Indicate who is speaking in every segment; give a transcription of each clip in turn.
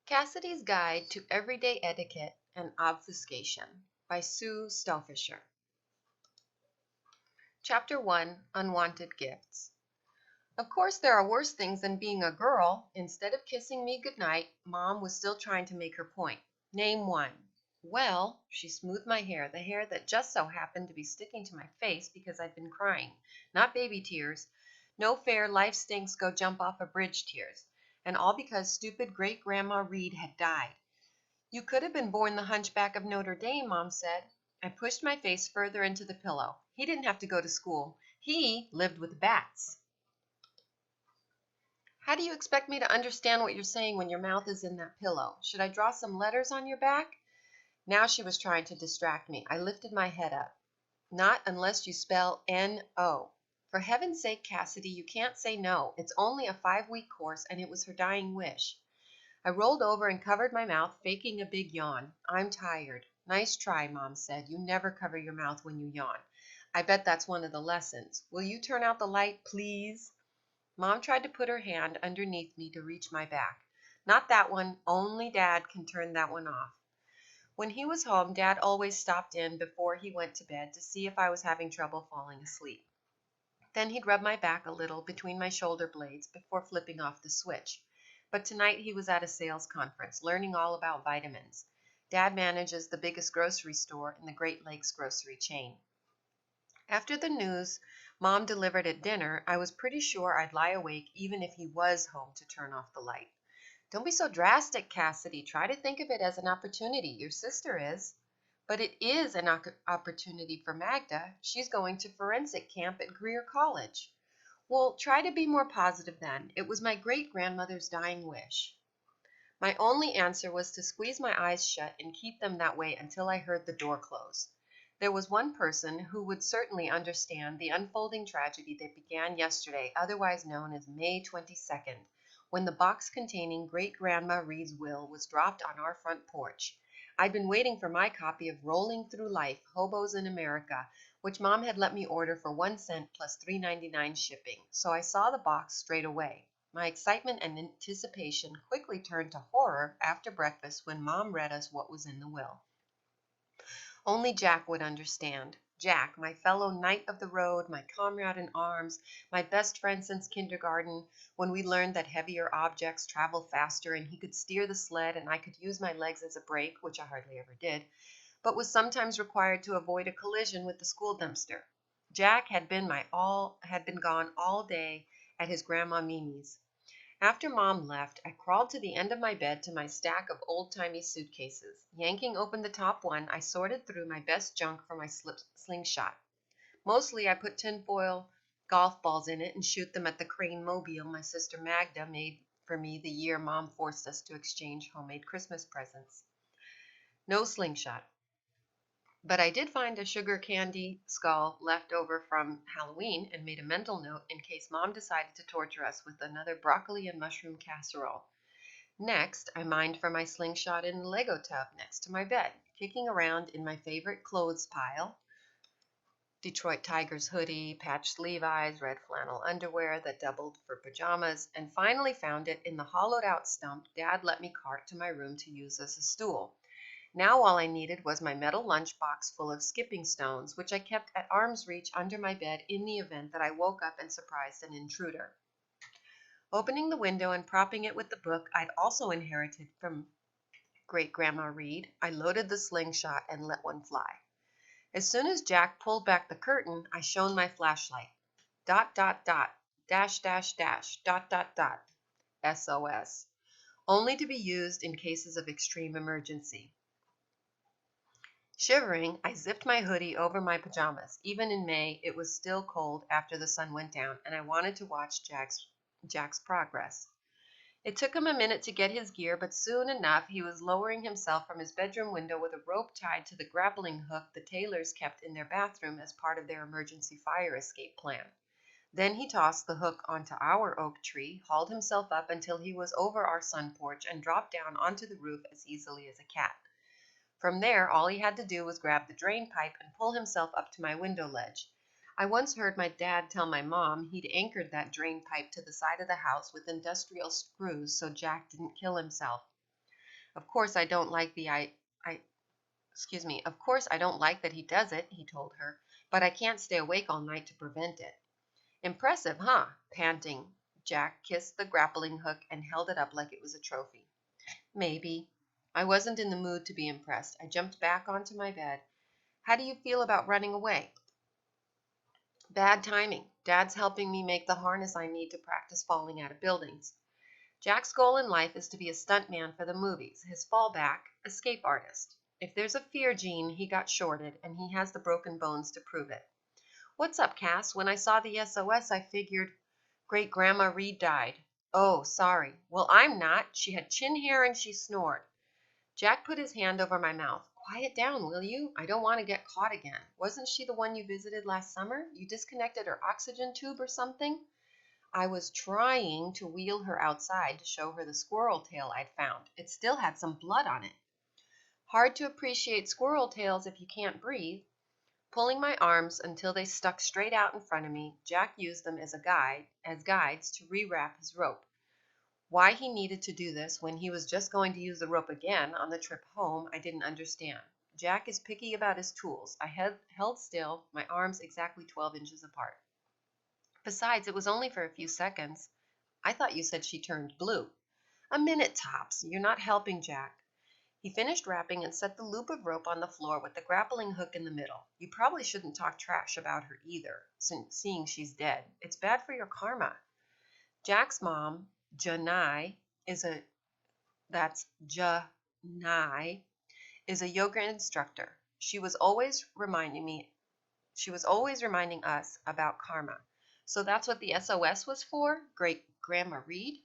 Speaker 1: Cassidy's Guide to Everyday Etiquette and Obfuscation by Sue Stelfischer. Chapter 1, Unwanted Gifts. Of course, there are worse things than being a girl. Instead of kissing me goodnight, Mom was still trying to make her point. Name one. Well, she smoothed my hair, the hair that just so happened to be sticking to my face because I'd been crying. Not baby tears. No fair life stinks go jump off a bridge tears. And all because stupid great-grandma Reed had died. You could have been born the Hunchback of Notre Dame, Mom said. I pushed my face further into the pillow. He didn't have to go to school. He lived with bats. How do you expect me to understand what you're saying when your mouth is in that pillow? Should I draw some letters on your back? Now she was trying to distract me. I lifted my head up. Not unless you spell N-O. For heaven's sake, Cassidy, you can't say no. It's only a 5-week course, and it was her dying wish. I rolled over and covered my mouth, faking a big yawn. I'm tired. Nice try, Mom said. You never cover your mouth when you yawn. I bet that's one of the lessons. Will you turn out the light, please? Mom tried to put her hand underneath me to reach my back. Not that one. Only Dad can turn that one off. When he was home, Dad always stopped in before he went to bed to see if I was having trouble falling asleep. Then he'd rub my back a little between my shoulder blades before flipping off the switch. But tonight he was at a sales conference, learning all about vitamins. Dad manages the biggest grocery store in the Great Lakes grocery chain. After the news Mom delivered at dinner, I was pretty sure I'd lie awake even if he was home to turn off the light. Don't be so drastic, Cassidy. Try to think of it as an opportunity. Your sister is. But it is an opportunity for Magda. She's going to forensic camp at Greer College. Well, try to be more positive then. It was my great-grandmother's dying wish. My only answer was to squeeze my eyes shut and keep them that way until I heard the door close. There was one person who would certainly understand the unfolding tragedy that began yesterday, otherwise known as May 22nd, when the box containing Great-Grandma Reed's will was dropped on our front porch. I'd been waiting for my copy of Rolling Through Life, Hobos in America, which Mom had let me order for 1 cent plus $3.99 shipping, so I saw the box straight away. My excitement and anticipation quickly turned to horror after breakfast when Mom read us what was in the will. Only Jack would understand. Jack, my fellow knight of the road, my comrade in arms, my best friend since kindergarten, when we learned that heavier objects travel faster and he could steer the sled and I could use my legs as a brake, which I hardly ever did, but was sometimes required to avoid a collision with the school dumpster. Jack had been gone all day at his grandma Mimi's. After Mom left, I crawled to the end of my bed to my stack of old-timey suitcases. Yanking open the top one, I sorted through my best junk for my slingshot. Mostly I put tinfoil golf balls in it and shoot them at the crane mobile my sister Magda made for me the year Mom forced us to exchange homemade Christmas presents. No slingshot. But I did find a sugar candy skull left over from Halloween and made a mental note in case Mom decided to torture us with another broccoli and mushroom casserole. Next, I mined for my slingshot in the Lego tub next to my bed, kicking around in my favorite clothes pile, Detroit Tigers hoodie, patched Levi's, red flannel underwear that doubled for pajamas, and finally found it in the hollowed-out stump Dad let me cart to my room to use as a stool. Now all I needed was my metal lunchbox full of skipping stones, which I kept at arm's reach under my bed in the event that I woke up and surprised an intruder. Opening the window and propping it with the book I'd also inherited from Great-Grandma Reed, I loaded the slingshot and let one fly. As soon as Jack pulled back the curtain, I shone my flashlight. ... dash, dash, dash, ... SOS. Only to be used in cases of extreme emergency. Shivering, I zipped my hoodie over my pajamas. Even in May, it was still cold after the sun went down, and I wanted to watch Jack's progress. It took him a minute to get his gear, but soon enough he was lowering himself from his bedroom window with a rope tied to the grappling hook the Taylors kept in their bathroom as part of their emergency fire escape plan. Then he tossed the hook onto our oak tree, hauled himself up until he was over our sun porch, and dropped down onto the roof as easily as a cat. From there, all he had to do was grab the drain pipe and pull himself up to my window ledge. I once heard my dad tell my mom he'd anchored that drain pipe to the side of the house with industrial screws so Jack didn't kill himself. Of course I don't like I excuse me, of course I don't like that he does it, he told her, but I can't stay awake all night to prevent it. Impressive, huh? Panting, Jack kissed the grappling hook and held it up like it was a trophy. Maybe. I wasn't in the mood to be impressed. I jumped back onto my bed. How do you feel about running away? Bad timing. Dad's helping me make the harness I need to practice falling out of buildings. Jack's goal in life is to be a stuntman for the movies. His fallback, escape artist. If there's a fear gene, he got shorted, and he has the broken bones to prove it. What's up, Cass? When I saw the SOS, I figured Great-Grandma Reed died. Oh, sorry. Well, I'm not. She had chin hair and she snored. Jack put his hand over my mouth. Quiet down, will you? I don't want to get caught again. Wasn't she the one you visited last summer? You disconnected her oxygen tube or something? I was trying to wheel her outside to show her the squirrel tail I'd found. It still had some blood on it. Hard to appreciate squirrel tails if you can't breathe. Pulling my arms until they stuck straight out in front of me, Jack used them as guides to rewrap his rope. Why he needed to do this when he was just going to use the rope again on the trip home, I didn't understand. Jack is picky about his tools. I held still, my arms exactly 12 inches apart. Besides, it was only for a few seconds. I thought you said she turned blue. A minute tops. You're not helping, Jack. He finished wrapping and set the loop of rope on the floor with the grappling hook in the middle. You probably shouldn't talk trash about her either, seeing she's dead. It's bad for your karma. Jack's mom, Janai, that's Janai, is a yoga instructor. She was always reminding us about karma. So that's what the SOS was for? Great Grandma Reed?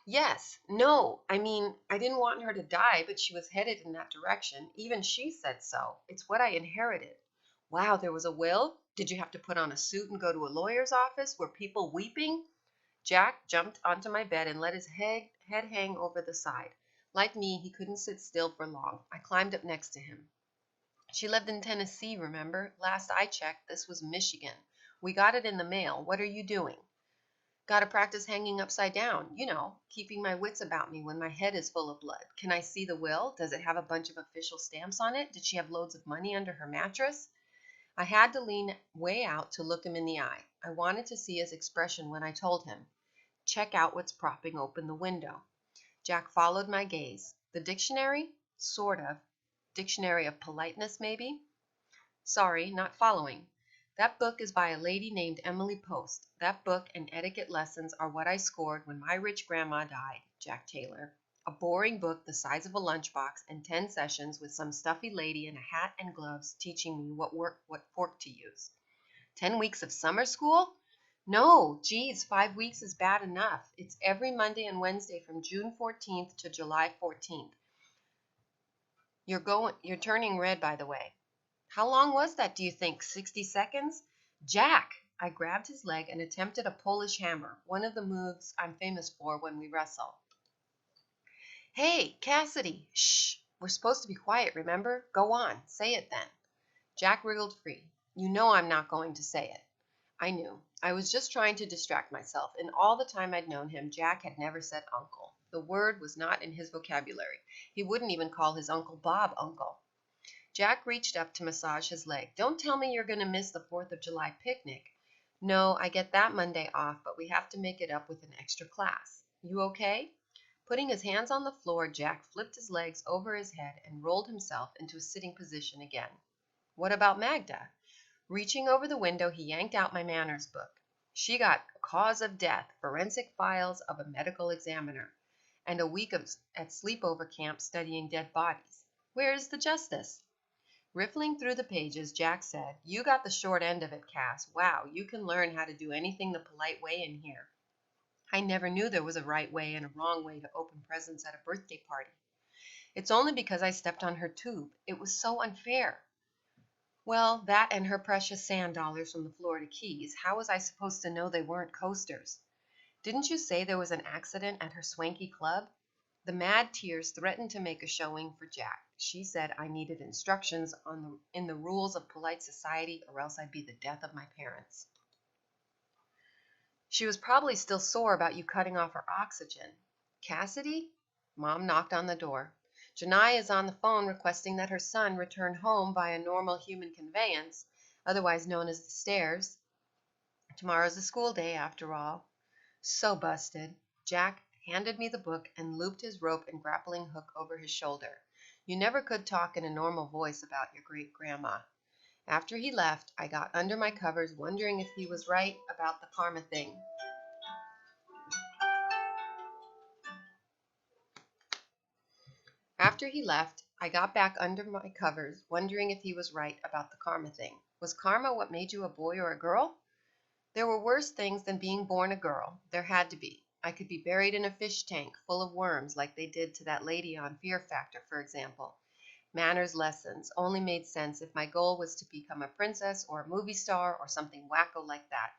Speaker 1: Yes. No. I mean, I didn't want her to die, but she was headed in that direction. Even she said so. It's what I inherited. Wow, there was a will? Did you have to put on a suit and go to a lawyer's office? Were people weeping? Jack jumped onto my bed and let his head hang over the side. Like me, he couldn't sit still for long. I climbed up next to him. She lived in Tennessee, remember? Last I checked, this was Michigan. We got it in the mail. What are you doing? Got to practice hanging upside down, keeping my wits about me when my head is full of blood. Can I see the will? Does it have a bunch of official stamps on it? Did she have loads of money under her mattress? I had to lean way out to look him in the eye. I wanted to see his expression when I told him. Check out what's propping open the window. Jack followed my gaze. The dictionary? Sort of. Dictionary of politeness, maybe? Sorry, not following. That book is by a lady named Emily Post. That book and etiquette lessons are what I scored when my rich grandma died, Jack Taylor. A boring book the size of a lunchbox and 10 sessions with some stuffy lady in a hat and gloves teaching me what fork to use. 10 weeks of summer school? No, geez, 5 weeks is bad enough. It's every Monday and Wednesday from June 14th to July 14th. You're turning red, by the way. How long was that, do you think? 60 seconds? Jack! I grabbed his leg and attempted a Polish hammer, one of the moves I'm famous for when we wrestle. Hey, Cassidy! Shh! We're supposed to be quiet, remember? Go on, say it then. Jack wriggled free. You know I'm not going to say it. I knew. I was just trying to distract myself. In all the time I'd known him, Jack had never said uncle. The word was not in his vocabulary. He wouldn't even call his Uncle Bob uncle. Jack reached up to massage his leg. Don't tell me you're going to miss the 4th of July picnic. No, I get that Monday off, but we have to make it up with an extra class. You okay? Putting his hands on the floor, Jack flipped his legs over his head and rolled himself into a sitting position again. What about Magda? Reaching over the window, he yanked out my manners book. She got cause of death, forensic files of a medical examiner, and a week at sleepover camp studying dead bodies. Where is the justice? Riffling through the pages, Jack said, You got the short end of it, Cass. Wow, you can learn how to do anything the polite way in here. I never knew there was a right way and a wrong way to open presents at a birthday party. It's only because I stepped on her tube. It was so unfair. Well, that and her precious sand dollars from the Florida Keys. How was I supposed to know they weren't coasters? Didn't you say there was an accident at her swanky club? The mad tears threatened to make a showing for Jack. She said I needed instructions in the rules of polite society or else I'd be the death of my parents. She was probably still sore about you cutting off her oxygen. Cassidy? Mom knocked on the door. Janai is on the phone requesting that her son return home by a normal human conveyance, otherwise known as the stairs. Tomorrow's a school day, after all. So busted. Jack handed me the book and looped his rope and grappling hook over his shoulder. You never could talk in a normal voice about your great-grandma. After he left, I got under my covers wondering if he was right about the karma thing. After he left, I got back under my covers wondering if he was right about the karma thing. Was karma what made you a boy or a girl? There were worse things than being born a girl. There had to be. I could be buried in a fish tank full of worms like they did to that lady on Fear Factor, for example. Manners lessons only made sense if my goal was to become a princess or a movie star or something wacko like that.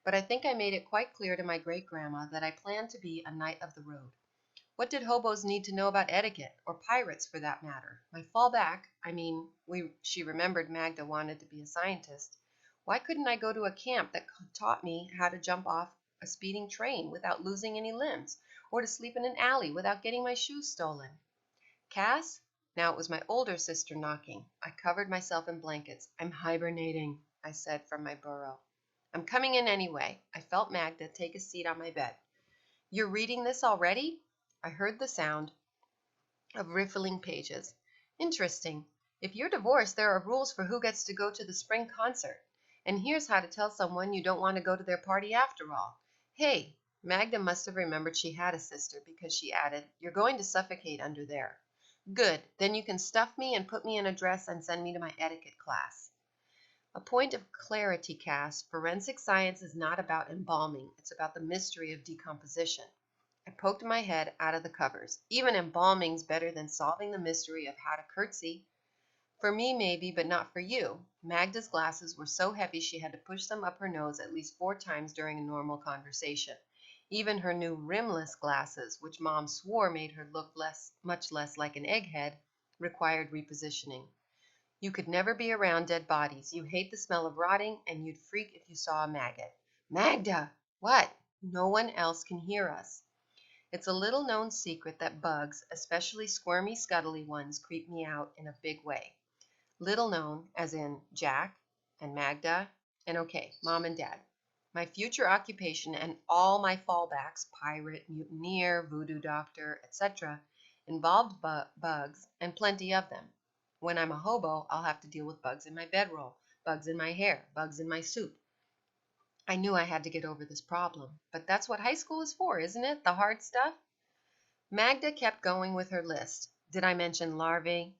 Speaker 1: But I think I made it quite clear to my great-grandma that I planned to be a knight of the road. What did hobos need to know about etiquette, or pirates for that matter? My fallback, she remembered Magda wanted to be a scientist. Why couldn't I go to a camp that taught me how to jump off a speeding train without losing any limbs, or to sleep in an alley without getting my shoes stolen? Cass? Now it was my older sister knocking. I covered myself in blankets. I'm hibernating, I said from my burrow. I'm coming in anyway. I felt Magda take a seat on my bed. You're reading this already? I heard the sound of riffling pages. Interesting. If you're divorced, there are rules for who gets to go to the spring concert. And here's how to tell someone you don't want to go to their party after all. Hey, Magda must have remembered she had a sister because she added, you're going to suffocate under there. Good. Then you can stuff me and put me in a dress and send me to my etiquette class. A point of clarity, Cass. Forensic science is not about embalming. It's about the mystery of decomposition. I poked my head out of the covers. Even embalming's better than solving the mystery of how to curtsy. For me, maybe, but not for you. Magda's glasses were so heavy she had to push them up her nose at least 4 times during a normal conversation. Even her new rimless glasses, which Mom swore made her look much less like an egghead, required repositioning. You could never be around dead bodies. You hate the smell of rotting, and you'd freak if you saw a maggot. Magda! What? No one else can hear us. It's a little-known secret that bugs, especially squirmy, scuttly ones, creep me out in a big way. Little known, as in Jack and Magda and, okay, Mom and Dad. My future occupation and all my fallbacks, pirate, mutineer, voodoo doctor, etc., involved bugs, and plenty of them. When I'm a hobo, I'll have to deal with bugs in my bedroll, bugs in my hair, bugs in my soup. I knew I had to get over this problem, but that's what high school is for, isn't it? The hard stuff? Magda kept going with her list. Did I mention larvae,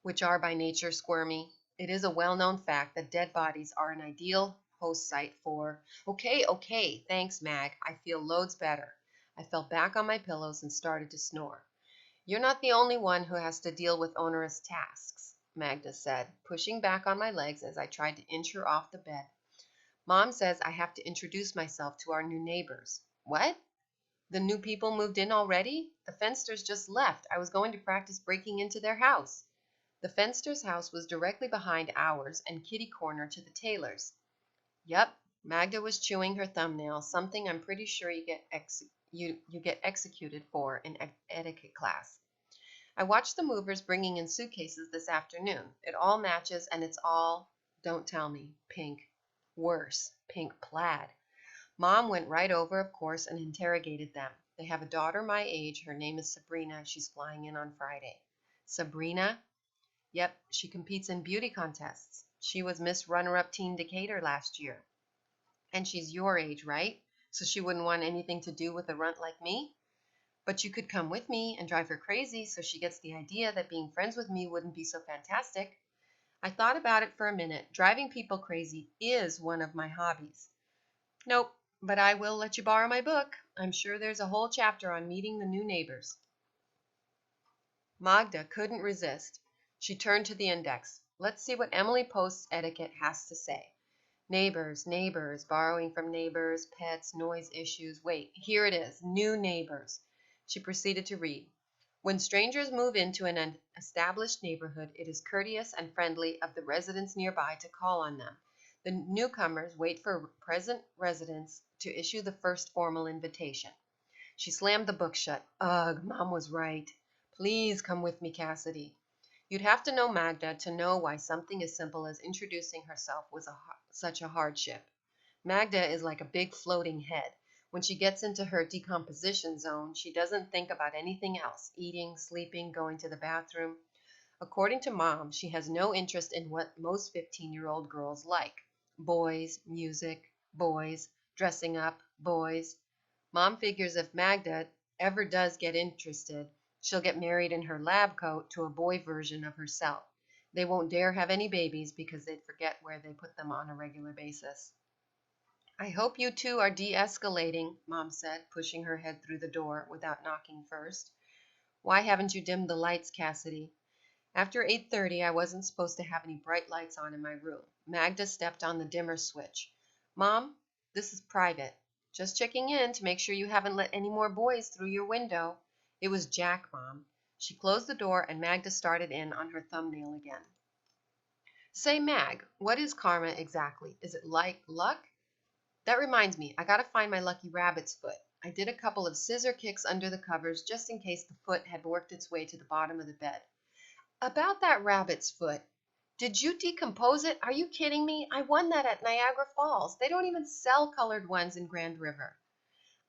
Speaker 1: which are by nature squirmy? It is a well-known fact that dead bodies are an ideal host site for... Okay, thanks, Mag. I feel loads better. I fell back on my pillows and started to snore. You're not the only one who has to deal with onerous tasks, Magda said, pushing back on my legs as I tried to inch her off the bed. Mom says I have to introduce myself to our new neighbors. What? The new people moved in already? The Fensters just left. I was going to practice breaking into their house. The Fensters' house was directly behind ours and kitty corner to the Taylors. Yep, Magda was chewing her thumbnail, something I'm pretty sure you get executed for in etiquette class. I watched the movers bringing in suitcases this afternoon. It all matches and it's all, don't tell me, pink. Worse, pink plaid. Mom went right over, of course, and interrogated them. They have a daughter my age. Her name is Sabrina. She's flying in on Friday. Sabrina? Yep, she competes in beauty contests. She was Miss Runner-Up Teen Decatur last year. And she's your age, right? So she wouldn't want anything to do with a runt like me? But you could come with me and drive her crazy so she gets the idea that being friends with me wouldn't be so fantastic. I thought about it for a minute. Driving people crazy is one of my hobbies. Nope, but I will let you borrow my book. I'm sure there's a whole chapter on meeting the new neighbors. Magda couldn't resist. She turned to the index. Let's see what Emily Post's etiquette has to say. Neighbors, borrowing from neighbors, pets, noise issues. Wait, here it is. New neighbors. She proceeded to read. When strangers move into an established neighborhood, it is courteous and friendly of the residents nearby to call on them. The newcomers wait for present residents to issue the first formal invitation. She slammed the book shut. Ugh, Mom was right. Please come with me, Cassidy. You'd have to know Magda to know why something as simple as introducing herself was such a hardship. Magda is like a big floating head. When she gets into her decomposition zone, she doesn't think about anything else, eating, sleeping, going to the bathroom. According to Mom, she has no interest in what most 15-year-old girls like. Boys, music, boys, dressing up, boys. Mom figures if Magda ever does get interested, she'll get married in her lab coat to a boy version of herself. They won't dare have any babies because they'd forget where they put them on a regular basis. I hope you two are de-escalating, Mom said, pushing her head through the door without knocking first. Why haven't you dimmed the lights, Cassidy? After 8:30, I wasn't supposed to have any bright lights on in my room. Magda stepped on the dimmer switch. Mom, this is private. Just checking in to make sure you haven't let any more boys through your window. It was Jack, Mom. She closed the door and Magda started in on her thumbnail again. Say, Mag, what is karma exactly? Is it like luck? That reminds me, I gotta find my lucky rabbit's foot. I did a couple of scissor kicks under the covers just in case the foot had worked its way to the bottom of the bed. About that rabbit's foot, did you decompose it? Are you kidding me? I won that at Niagara Falls. They don't even sell colored ones in Grand River.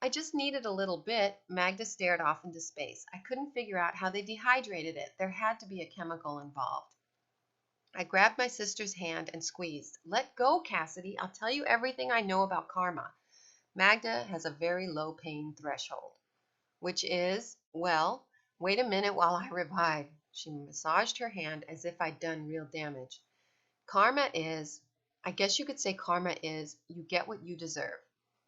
Speaker 1: I just needed a little bit. Magda stared off into space. I couldn't figure out how they dehydrated it. There had to be a chemical involved. I grabbed my sister's hand and squeezed. Let go, Cassidy. I'll tell you everything I know about karma. Magda has a very low pain threshold, which is, well, wait a minute while I revive. She massaged her hand as if I'd done real damage. Karma is, I guess you could say karma is, you get what you deserve.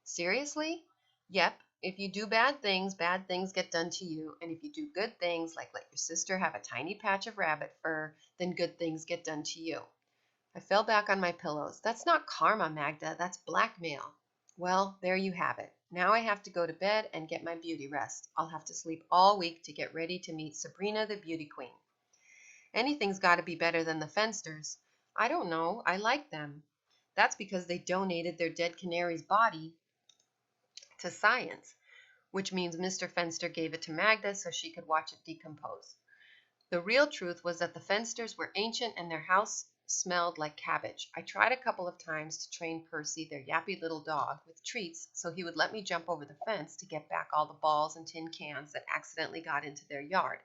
Speaker 1: Seriously? Yep. If you do bad things get done to you. And if you do good things, like let your sister have a tiny patch of rabbit fur, then good things get done to you. I fell back on my pillows. That's not karma, Magda. That's blackmail. Well, there you have it. Now I have to go to bed and get my beauty rest. I'll have to sleep all week to get ready to meet Sabrina the Beauty Queen. Anything's got to be better than the Fensters. I don't know. I like them. That's because they donated their dead canary's body to science, which means Mr. Fenster gave it to Magda so she could watch it decompose. The real truth was that the Fensters were ancient and their house smelled like cabbage. I tried a couple of times to train Percy, their yappy little dog, with treats so he would let me jump over the fence to get back all the balls and tin cans that accidentally got into their yard.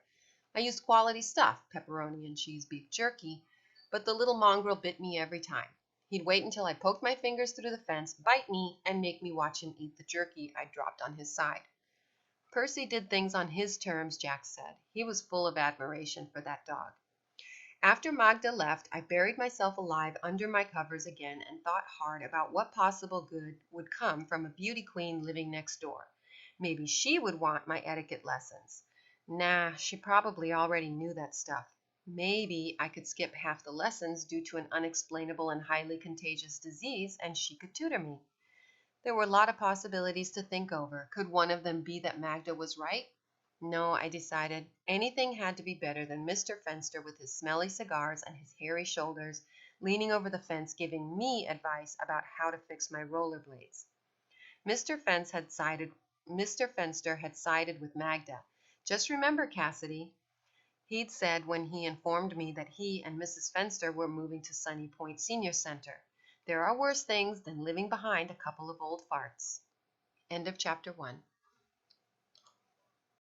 Speaker 1: I used quality stuff, pepperoni and cheese beef jerky, but the little mongrel bit me every time. He'd wait until I poked my fingers through the fence, bite me, and make me watch him eat the jerky I dropped on his side. Percy did things on his terms, Jack said. He was full of admiration for that dog. After Magda left, I buried myself alive under my covers again and thought hard about what possible good would come from a beauty queen living next door. Maybe she would want my etiquette lessons. Nah, she probably already knew that stuff. Maybe I could skip half the lessons due to an unexplainable and highly contagious disease, and she could tutor me. There were a lot of possibilities to think over. Could one of them be that Magda was right? No, I decided. Anything had to be better than Mr. Fenster with his smelly cigars and his hairy shoulders, leaning over the fence giving me advice about how to fix my rollerblades. Mr. Fenster had sided with Magda. Just remember, Cassidy, he'd said when he informed me that he and Mrs. Fenster were moving to Sunny Point Senior Center. There are worse things than living behind a couple of old farts. End of chapter 1.